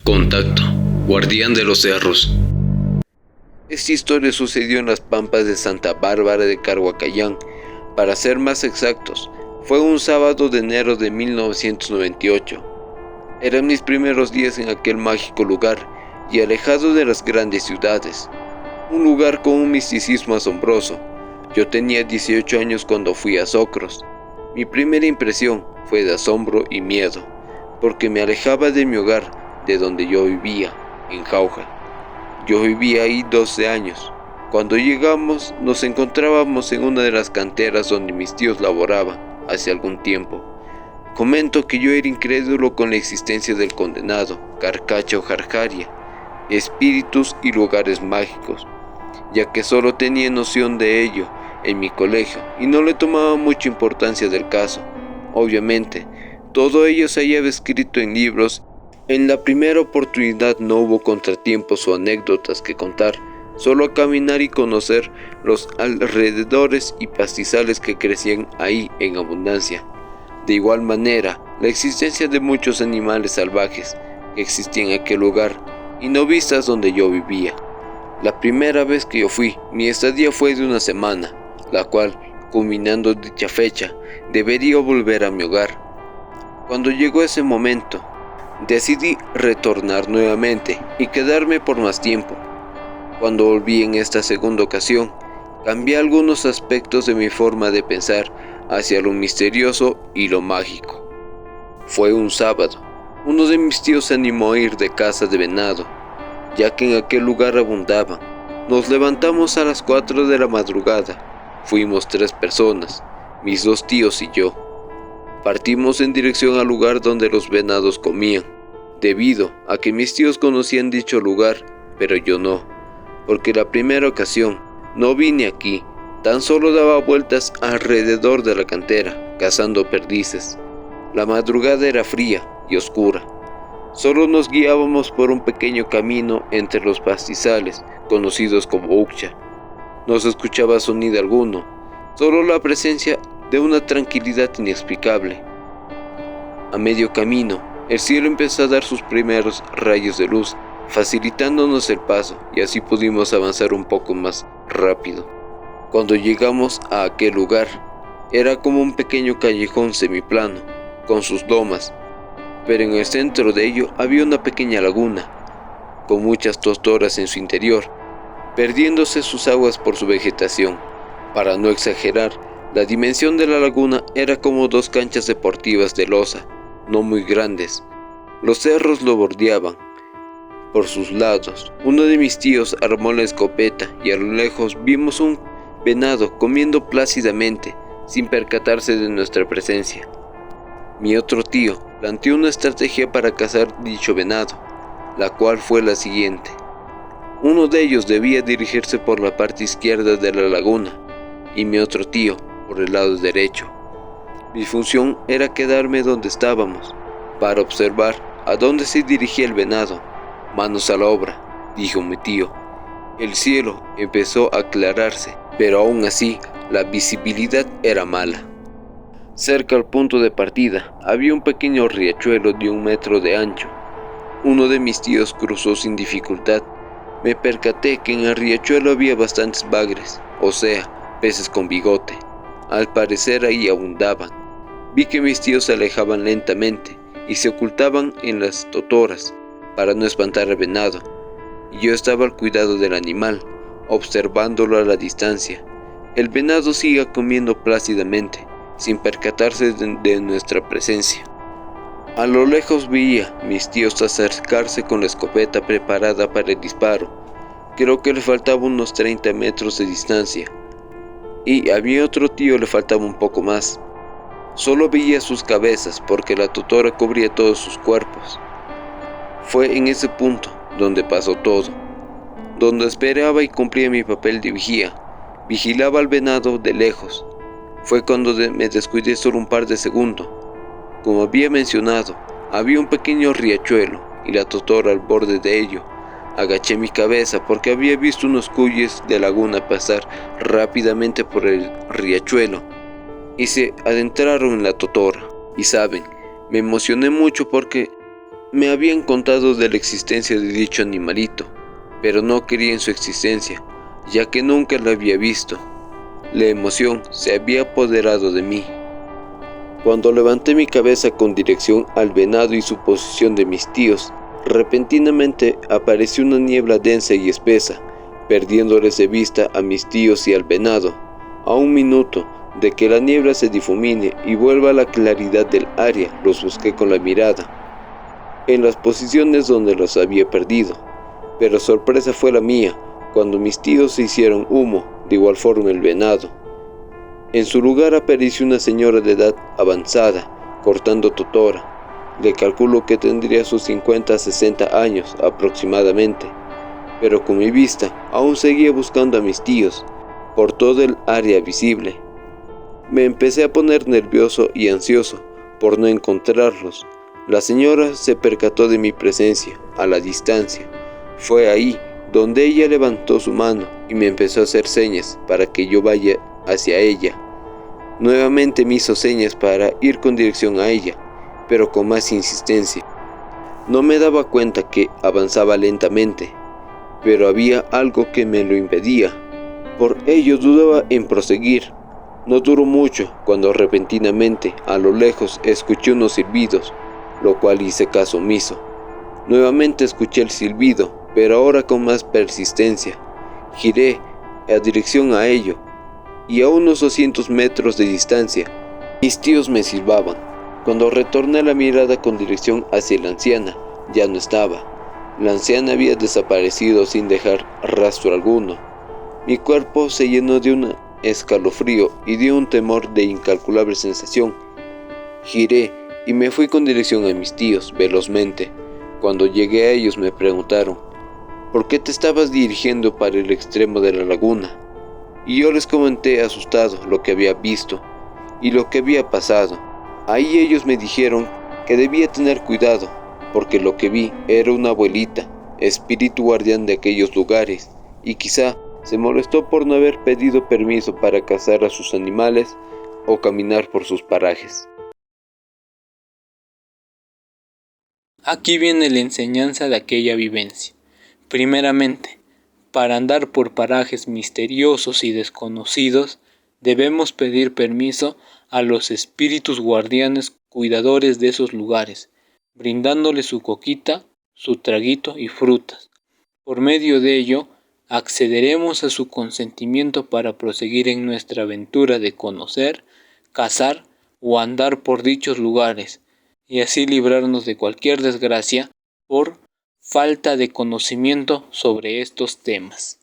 Contacto, guardián de los cerros. Esta historia sucedió en las pampas de Santa Bárbara de Carhuacayán. Para ser más exactos, fue un sábado de enero de 1998. Eran mis primeros días en aquel mágico lugar y alejado de las grandes ciudades. Un lugar con un misticismo asombroso. Yo tenía 18 años cuando fui a Socros. Mi primera impresión fue de asombro y miedo, porque me alejaba de mi hogar, de donde yo vivía, en Jauja. Yo vivía ahí 12 años. Cuando llegamos, nos encontrábamos en una de las canteras donde mis tíos laboraban hace algún tiempo. Comento que yo era incrédulo con la existencia del condenado, carcacha o jarjaria, espíritus y lugares mágicos, ya que solo tenía noción de ello en mi colegio y no le tomaba mucha importancia del caso. Obviamente, todo ello se hallaba escrito en libros. En la primera oportunidad no hubo contratiempos o anécdotas que contar, solo caminar y conocer los alrededores y pastizales que crecían ahí en abundancia. De igual manera, la existencia de muchos animales salvajes que existían en aquel lugar y no vistas donde yo vivía. La primera vez que yo fui, mi estadía fue de una semana, la cual, culminando dicha fecha, debería volver a mi hogar. Cuando llegó ese momento, decidí retornar nuevamente y quedarme por más tiempo. Cuando volví en esta segunda ocasión, cambié algunos aspectos de mi forma de pensar hacia lo misterioso y lo mágico. Fue un sábado. Uno de mis tíos se animó a ir de caza de venado, ya que en aquel lugar abundaban. Nos levantamos a las 4 de la madrugada. Fuimos 3 personas, mis 2 tíos y yo. Partimos en dirección al lugar donde los venados comían, debido a que mis tíos conocían dicho lugar, pero yo no, porque la primera ocasión no vine aquí, tan solo daba vueltas alrededor de la cantera, cazando perdices. La madrugada era fría y oscura. Solo nos guiábamos por un pequeño camino entre los pastizales, conocidos como Uccha. No se escuchaba sonido alguno, solo la presencia de una tranquilidad inexplicable. A medio camino, el cielo empezó a dar sus primeros rayos de luz, facilitándonos el paso, y así pudimos avanzar un poco más rápido. Cuando llegamos a aquel lugar, era como un pequeño callejón semiplano, con sus lomas, pero en el centro de ello había una pequeña laguna, con muchas totoras en su interior, perdiéndose sus aguas por su vegetación. Para no exagerar, la dimensión de la laguna era como 2 canchas deportivas de losa, no muy grandes. Los cerros lo bordeaban. Por sus lados, uno de mis tíos armó la escopeta y a lo lejos vimos un venado comiendo plácidamente, sin percatarse de nuestra presencia. Mi otro tío planteó una estrategia para cazar dicho venado, la cual fue la siguiente. Uno de ellos debía dirigirse por la parte izquierda de la laguna y mi otro tío por el lado derecho. Mi función era quedarme donde estábamos, para observar a dónde se dirigía el venado. Manos a la obra, dijo mi tío. El cielo empezó a aclararse, pero aún así la visibilidad era mala. Cerca al punto de partida había un pequeño riachuelo de 1 metro de ancho. Uno de mis tíos cruzó sin dificultad. Me percaté que en el riachuelo había bastantes bagres, o sea, peces con bigote. Al parecer ahí abundaban. Vi que mis tíos se alejaban lentamente y se ocultaban en las totoras para no espantar al venado, y yo estaba al cuidado del animal, observándolo a la distancia. El venado seguía comiendo plácidamente, sin percatarse de nuestra presencia. A lo lejos veía mis tíos acercarse con la escopeta preparada para el disparo. Creo que le faltaba unos 30 metros de distancia, y a mi otro tío le faltaba un poco más. Solo veía sus cabezas porque la totora cubría todos sus cuerpos. Fue en ese punto donde pasó todo, donde esperaba y cumplía mi papel de vigía. Vigilaba al venado de lejos. Fue cuando me descuidé solo un par de segundos. Como había mencionado, había un pequeño riachuelo y la totora al borde de ello. Agaché mi cabeza porque había visto unos cuyes de laguna pasar rápidamente por el riachuelo y se adentraron en la totora. Y saben, me emocioné mucho porque Me habían contado de la existencia de dicho animalito, pero no creía en su existencia, ya que nunca la había visto. La emoción se había apoderado de mí. Cuando levanté mi cabeza con dirección al venado y su posición de mis tíos, repentinamente apareció una niebla densa y espesa, perdiéndoles de vista a mis tíos y al venado. A un minuto de que la niebla se difumine y vuelva a la claridad del área, los busqué con la mirada, en las posiciones donde los había perdido. Pero sorpresa fue la mía, cuando mis tíos se hicieron humo, de igual forma el venado. En su lugar apareció una señora de edad avanzada, cortando totora. Le calculo que tendría sus 50 a 60 años aproximadamente, pero con mi vista aún seguía buscando a mis tíos, por todo el área visible. Me empecé a poner nervioso y ansioso por no encontrarlos. La señora se percató de mi presencia a la distancia. Fue ahí donde ella levantó su mano y me empezó a hacer señas para que yo vaya hacia ella. Nuevamente me hizo señas para ir con dirección a ella, pero con más insistencia. No me daba cuenta que avanzaba lentamente, pero había algo que me lo impedía. Por ello dudaba en proseguir. No duró mucho cuando repentinamente a lo lejos escuché unos silbidos, lo cual hice caso omiso. Nuevamente escuché el silbido, pero ahora con más persistencia. Giré a dirección a ello, y a unos 200 metros de distancia, mis tíos me silbaban. Cuando retorné la mirada con dirección hacia la anciana, ya no estaba. La anciana había desaparecido sin dejar rastro alguno. Mi cuerpo se llenó de un escalofrío y de un temor de incalculable sensación. Giré y me fui con dirección a mis tíos, velozmente. Cuando llegué a ellos me preguntaron, ¿por qué te estabas dirigiendo para el extremo de la laguna? Y yo les comenté asustado lo que había visto y lo que había pasado. Ahí ellos me dijeron que debía tener cuidado, porque lo que vi era una abuelita, espíritu guardián de aquellos lugares, y quizá se molestó por no haber pedido permiso para cazar a sus animales o caminar por sus parajes. Aquí viene la enseñanza de aquella vivencia. Primeramente, para andar por parajes misteriosos y desconocidos, debemos pedir permiso a los espíritus guardianes cuidadores de esos lugares, brindándoles su coquita, su traguito y frutas. Por medio de ello, accederemos a su consentimiento para proseguir en nuestra aventura de conocer, cazar o andar por dichos lugares, y así librarnos de cualquier desgracia por falta de conocimiento sobre estos temas.